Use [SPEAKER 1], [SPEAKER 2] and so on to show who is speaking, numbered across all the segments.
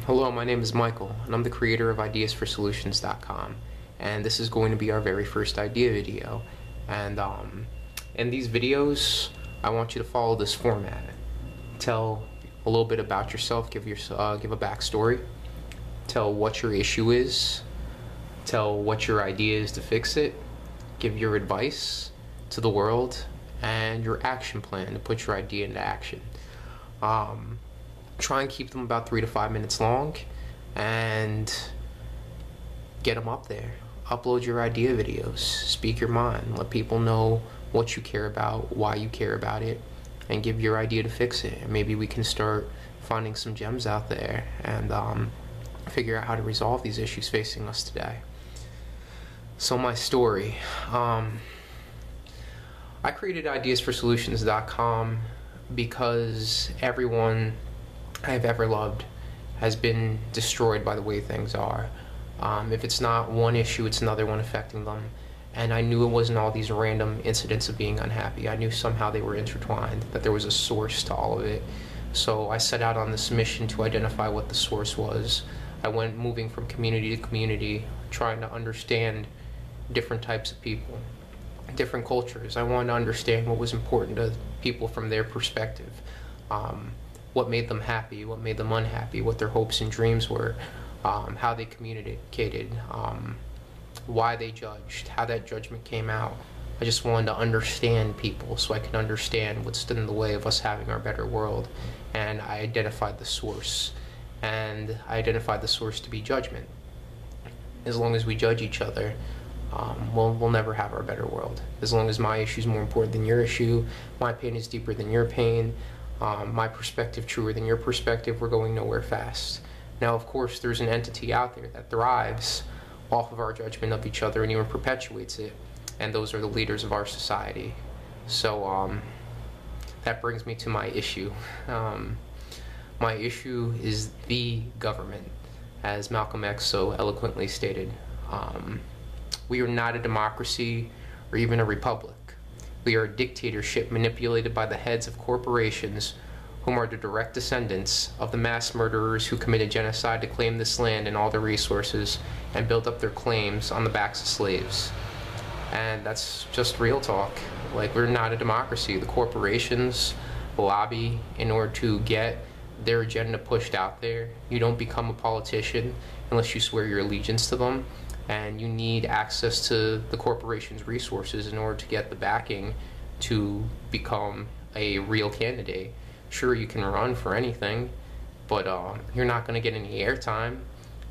[SPEAKER 1] Hello, my name is Michael, and I'm the creator of ideasforsolutions.com, and this is going to be our very first idea video. And in these videos, I want you to follow this format. Tell a little bit about yourself, give a backstory, tell what your issue is, tell what your idea is to fix it, give your advice to the world, and your action plan to put your idea into action. Try and keep them about 3 to 5 minutes long and get them up there. Upload your idea videos, speak your mind, let people know what you care about, why you care about it, and give your idea to fix it. And maybe we can start finding some gems out there and figure out how to resolve these issues facing us today. So my story. I created ideasforsolutions.com because everyone I've ever loved has been destroyed by the way things are. If it's not one issue, it's another one affecting them. And I knew it wasn't all these random incidents of being unhappy. I knew somehow they were intertwined, that there was a source to all of it. So I set out on this mission to identify what the source was. I went moving from community to community, trying to understand different types of people, different cultures. I wanted to understand what was important to people from their perspective. What made them happy, what made them unhappy, what their hopes and dreams were, how they communicated, why they judged, how that judgment came out. I just wanted to understand people so I could understand what stood in the way of us having our better world. And I identified the source. And I identified the source to be judgment. As long as we judge each other, we'll never have our better world. As long as my issue is more important than your issue, my pain is deeper than your pain, my perspective truer than your perspective, we're going nowhere fast. Now, of course, there's an entity out there that thrives off of our judgment of each other and even perpetuates it, and those are the leaders of our society. So that brings me to my issue. My issue is the government, as Malcolm X so eloquently stated. We are not a democracy or even a republic. We are a dictatorship manipulated by the heads of corporations, whom are the direct descendants of the mass murderers who committed genocide to claim this land and all the resources and build up their claims on the backs of slaves. And that's just real talk. Like, we're not a democracy. The corporations lobby in order to get their agenda pushed out there. You don't become a politician unless you swear your allegiance to them. And you need access to the corporation's resources in order to get the backing to become a real candidate. Sure, you can run for anything, but you're not going to get any airtime.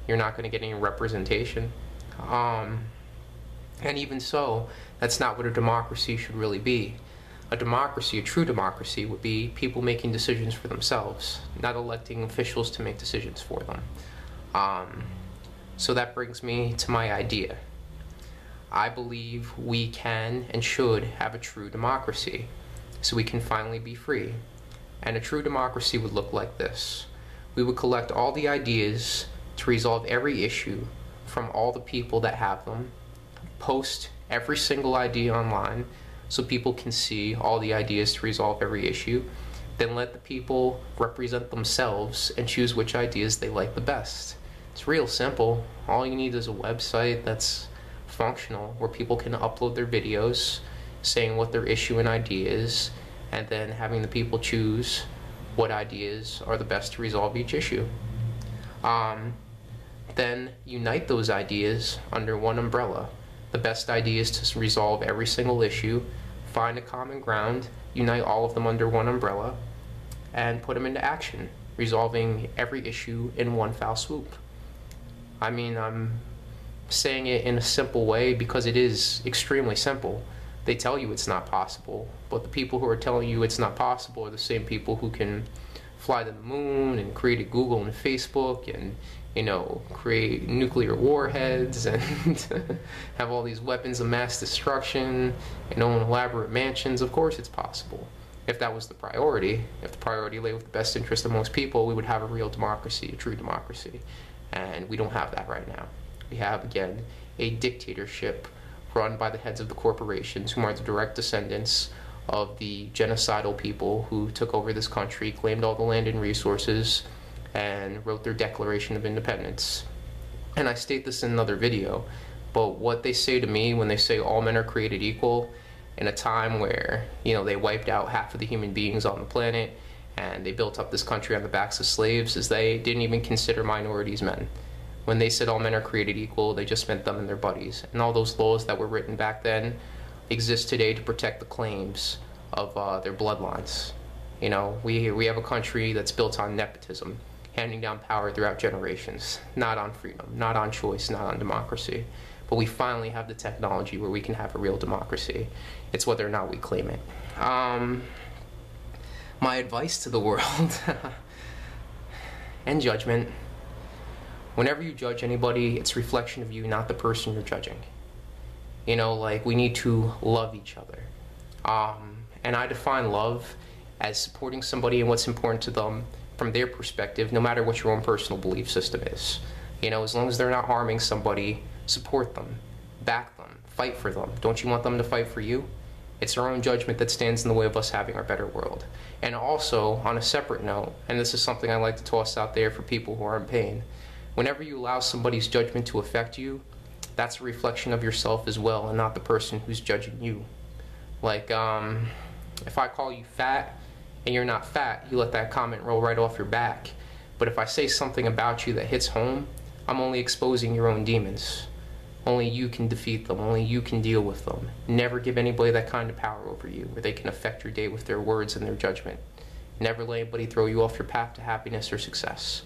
[SPEAKER 1] You're not going to get any representation. And even so, that's not what a democracy should really be. A democracy, a true democracy, would be people making decisions for themselves, not electing officials to make decisions for them. So that brings me to my idea. I believe we can and should have a true democracy, so we can finally be free. And a true democracy would look like this. We would collect all the ideas to resolve every issue from all the people that have them, post every single idea online so people can see all the ideas to resolve every issue, then let the people represent themselves and choose which ideas they like the best. It's real simple. All you need is a website that's functional where people can upload their videos saying what their issue and idea is, and then having the people choose what ideas are the best to resolve each issue. Then unite those ideas under one umbrella. The best ideas to resolve every single issue, find a common ground, unite all of them under one umbrella, and put them into action, resolving every issue in one foul swoop. I mean, I'm saying it in a simple way because it is extremely simple. They tell you it's not possible, but the people who are telling you it's not possible are the same people who can fly to the moon and create a Google and Facebook and, you know, create nuclear warheads and have all these weapons of mass destruction and own elaborate mansions. Of course it's possible. If that was the priority, if the priority lay with the best interest of most people, we would have a real democracy, a true democracy. And we don't have that right now. We have, again, a dictatorship run by the heads of the corporations, whom are the direct descendants of the genocidal people who took over this country, claimed all the land and resources, and wrote their Declaration of Independence. And I state this in another video, but what they say to me when they say all men are created equal in a time where, you know, they wiped out half of the human beings on the planet and they built up this country on the backs of slaves, is they didn't even consider minorities men. When they said all men are created equal, they just meant them and their buddies. And all those laws that were written back then exist today to protect the claims of their bloodlines. You know, we have a country that's built on nepotism, handing down power throughout generations, not on freedom, not on choice, not on democracy. But we finally have the technology where we can have a real democracy. It's whether or not we claim it. My advice to the world, and judgment. Whenever you judge anybody, it's a reflection of you, not the person you're judging. You know, like, we need to love each other. And I define love as supporting somebody and what's important to them from their perspective, no matter what your own personal belief system is. You know, as long as they're not harming somebody, support them, back them, fight for them. Don't you want them to fight for you? It's our own judgment that stands in the way of us having our better world. And also, on a separate note, and this is something I like to toss out there for people who are in pain, whenever you allow somebody's judgment to affect you, that's a reflection of yourself as well, and not the person who's judging you. Like, if I call you fat and you're not fat, you let that comment roll right off your back. But if I say something about you that hits home, I'm only exposing your own demons. Only you can defeat them. Only you can deal with them. Never give anybody that kind of power over you, where they can affect your day with their words and their judgment. Never let anybody throw you off your path to happiness or success.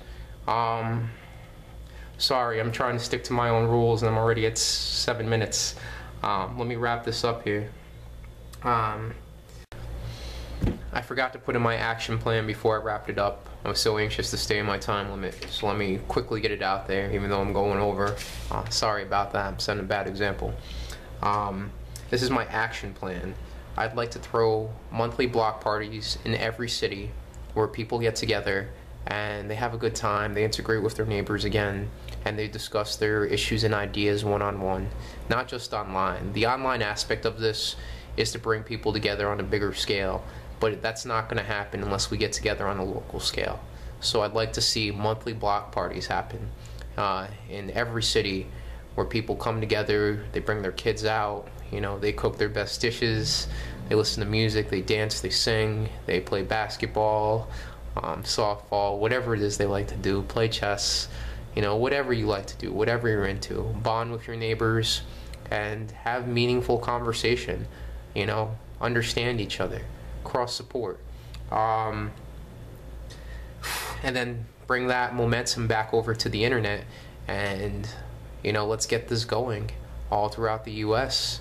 [SPEAKER 1] Sorry, I'm trying to stick to my own rules, and I'm already at 7 minutes. Let me wrap this up here. I forgot to put in my action plan before I wrapped it up. I was so anxious to stay in my time limit, so let me quickly get it out there, even though I'm going over. Sorry about that, I'm setting a bad example. This is my action plan. I'd like to throw monthly block parties in every city where people get together and they have a good time, they integrate with their neighbors again, and they discuss their issues and ideas one-on-one, not just online. The online aspect of this is to bring people together on a bigger scale, but that's not going to happen unless we get together on a local scale. So I'd like to see monthly block parties happen in every city where people come together, they bring their kids out, you know, they cook their best dishes, they listen to music, they dance, they sing, they play basketball, softball, whatever it is they like to do, play chess, you know, whatever you like to do, whatever you're into. Bond with your neighbors and have meaningful conversation, you know, understand each other, cross support, and then bring that momentum back over to the internet, and, you know, let's get this going all throughout the US.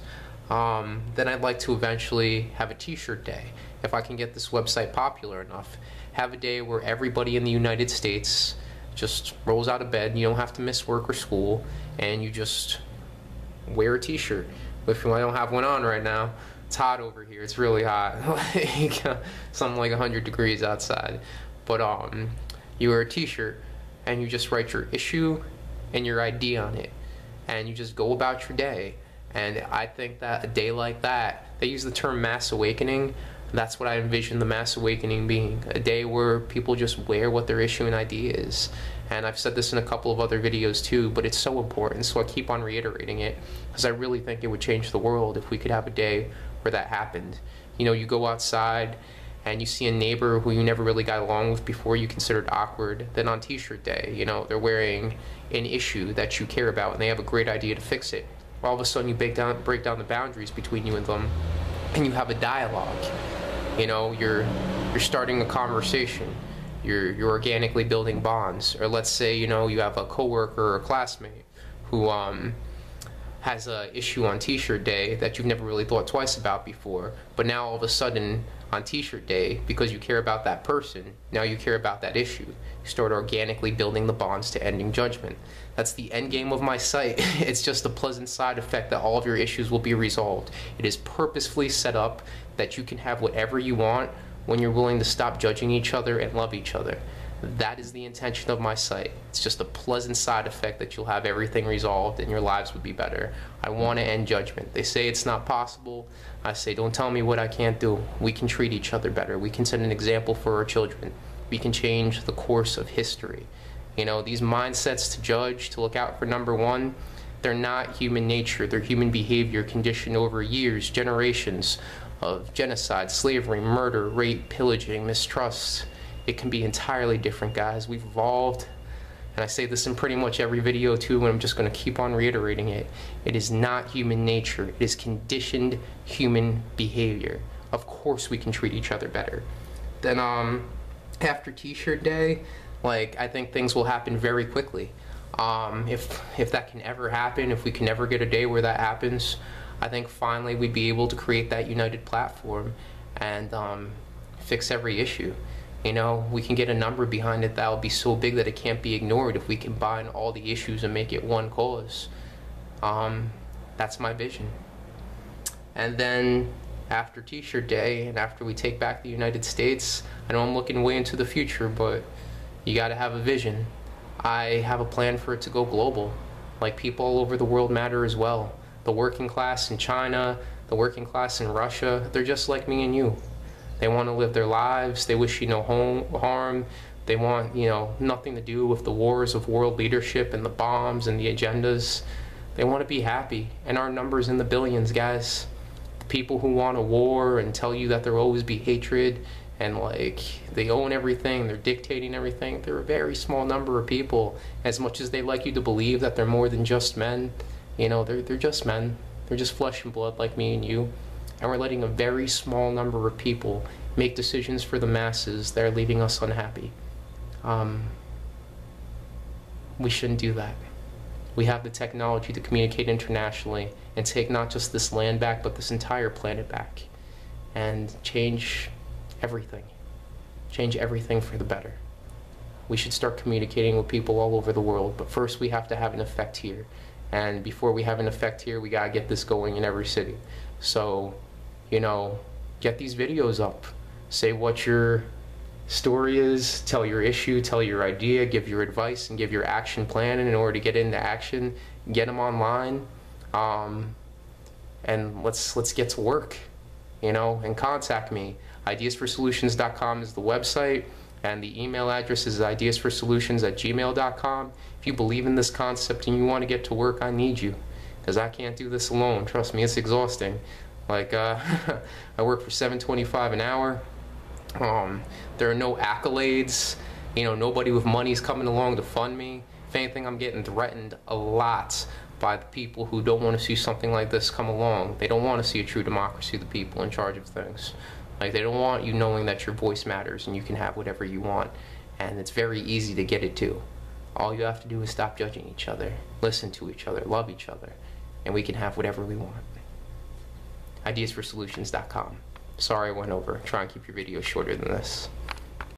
[SPEAKER 1] Then I'd like to eventually have a T-shirt day, if I can get this website popular enough. Have a day where everybody in the United States just rolls out of bed, you don't have to miss work or school, and you just wear a T-shirt. If I don't have one on right now, it's hot over here, it's really hot, like something like 100 degrees outside. But you wear a T-shirt and you just write your issue and your ID on it, and you just go about your day. And I think that a day like that, they use the term mass awakening. That's what I envision the mass awakening being. A day where people just wear what their issue and ID is. And I've said this in a couple of other videos too, but it's so important, so I keep on reiterating it, because I really think it would change the world if we could have a day where that happened. You know, you go outside and you see a neighbor who you never really got along with before, you considered awkward, then on T-shirt day, you know, they're wearing an issue that you care about and they have a great idea to fix it. All of a sudden you break down the boundaries between you and them, and you have a dialogue. You know, you're starting a conversation. You're organically building bonds. Or let's say, you know, you have a coworker or a classmate who has a issue on T-shirt day that you've never really thought twice about before, but now all of a sudden on T-shirt day, because you care about that person, now you care about that issue. You start organically building the bonds to ending judgment. That's the end game of my site. It's just a pleasant side effect that all of your issues will be resolved. It is purposefully set up that you can have whatever you want when you're willing to stop judging each other and love each other. That is the intention of my site. It's just a pleasant side effect that you'll have everything resolved and your lives would be better. I want to end judgment. They say it's not possible. I say, don't tell me what I can't do. We can treat each other better. We can set an example for our children. we can change the course of history. You know, these mindsets to judge, to look out for number one, they're not human nature. They're human behavior conditioned over years, generations of genocide, slavery, murder, rape, pillaging, mistrust. It can be entirely different, guys. We've evolved, and I say this in pretty much every video too, and I'm just going to keep on reiterating it. It is not human nature. It is conditioned human behavior. Of course we can treat each other better. Then after T-shirt day, like, I think things will happen very quickly. If that can ever happen, if we can ever get a day where that happens, I think finally we'd be able to create that united platform and fix every issue. You know, we can get a number behind it that will be so big that it can't be ignored if we combine all the issues and make it one cause. That's my vision. And then after T-shirt day and after we take back the United States, I know I'm looking way into the future, but you gotta have a vision. I have a plan for it to go global. Like, people all over the world matter as well. The working class in China, the working class in Russia, they're just like me and you. They want to live their lives. They wish you no harm. They want, you know, nothing to do with the wars of world leadership and the bombs and the agendas. They want to be happy. And our number's in the billions, guys. The people who want a war and tell you that there'll always be hatred and, like, they own everything, they're dictating everything, they're a very small number of people. As much as they like you to believe that they're more than just men, you know, they're just men. They're just flesh and blood like me and you. And we're letting a very small number of people make decisions for the masses that are leaving us unhappy. We shouldn't do that. We have the technology to communicate internationally and take not just this land back, but this entire planet back. And change everything. Change everything for the better. We should start communicating with people all over the world, but first we have to have an effect here. And before we have an effect here, we gotta get this going in every city. So, you know, get these videos up. Say what your story is, tell your issue, tell your idea, give your advice, and give your action plan. And in order to get into action, get them online. And let's get to work, you know, and contact me. ideasforsolutions.com is the website, and the email address is ideasforsolutions@gmail.com. If you believe in this concept and you want to get to work, I need you, because I can't do this alone. Trust me, it's exhausting. Like, I work for $7.25 an hour. There are no accolades. You know, nobody with money's coming along to fund me. If anything, I'm getting threatened a lot by the people who don't want to see something like this come along. They don't want to see a true democracy, the people in charge of things. Like, they don't want you knowing that your voice matters and you can have whatever you want. And it's very easy to get it too. All you have to do is stop judging each other, listen to each other, love each other, and we can have whatever we want. ideasforsolutions.com. Sorry I went over. Try and keep your videos shorter than this.